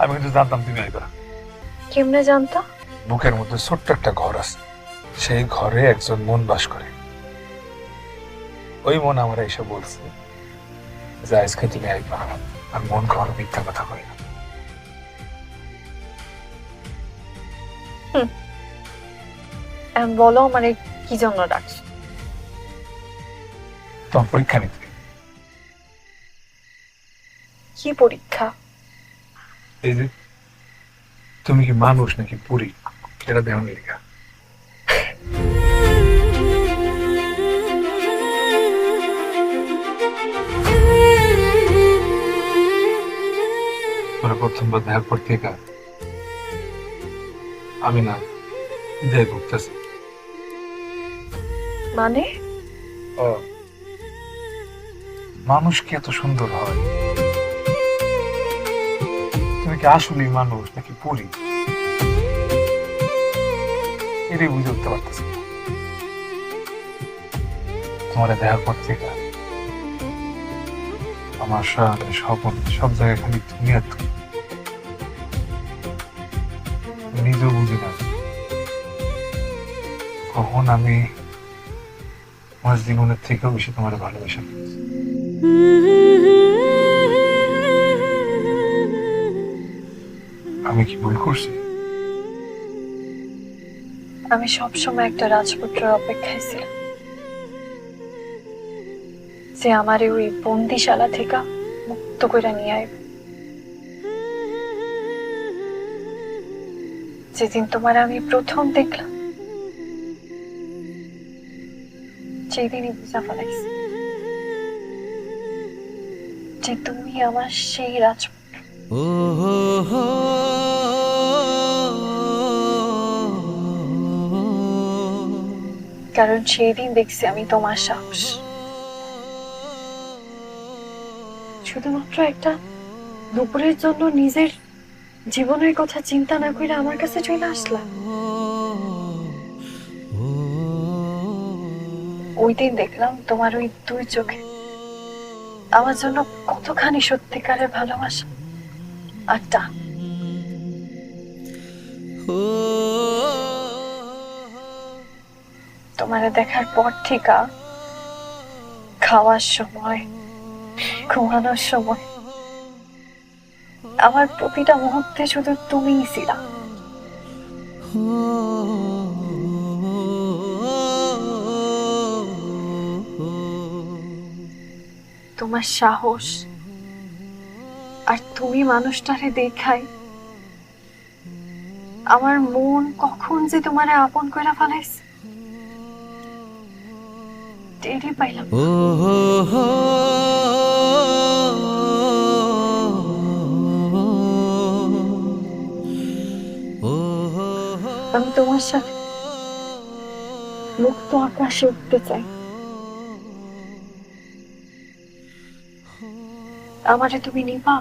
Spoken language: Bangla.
আমি কিন্তু জানতাম তুমি আইবা। কেমনে জানতা? বুকের মধ্যে ছোট্ট একটা ঘর আছে, সেই ঘরে একজন মন বাস করে। ওই মন আমার এসে বলছে যে আজকে তুমি আইবা। আর মন কখনো মিথ্যা কথা কয় না। এখন বলো আমার কি জন্য ডাকছো? তোমার পরীক্ষা নিতে। কি পরীক্ষা? এই যে তুমি কি মানুষ নাকি পুরী, এটা দেহ লেখা। মানে প্রথমবার দেখার পর থেকে আমি না দেহ ঘুরতেছি। মানে? ও, মানুষ কি এত সুন্দর হয়? তুমি কি আসলেই মানুষ নাকি পুরী, এটাই বুঝে উঠতে পারতেছি না। তোমার দেখার পর থেকে আমার শহরে স্বপন সব জায়গায় খালি তুমি আর তুমি। নিজেও বুঝি না কখন আমি আমার জীবনের থেকেও বেশি তোমার ভালোবাসা পেয়েছি। আমি কি ভুল করছি? আমি সবসময় একটা রাজপুত্রের অপেক্ষায় ছিলাম, যে আমারে ওই বন্দিশালা থেকে মুক্ত করে নিয়ে আইবে। যেদিন তোমার আমি প্রথম দেখলাম, সেদিনই বুঝা ফেলাইছি যে তুমি আমার সেই রাজপুত্র। কারণ সেই দিন দেখছি আমি তোমার সাহস। শুধুমাত্র একটা দুপুরের জন্য নিজের জীবনের কথা চিন্তা না করে আমার কাছে চলে আসলা। ওই দিন দেখলাম তোমার ওই দুই চোখে আমার জন্য কতখানি সত্যিকারের ভালোবাসা আর টান। তোমারে দেখার পর থেকে খাওয়ার সময়, ঘুমানোর সময় আমার প্রতিটা মুহূর্তে শুধু তুমিই ছিলা। তোমার সাহস আর তুমি মানুষটারে দেখাই আমার মন কখন যে তোমারে আপন করে ফেলাইছে টেরই পাইলাম না। আমি তোমার সাথে মুক্ত আকাশে উঠতে চাই। আমারে তুমি নিবা?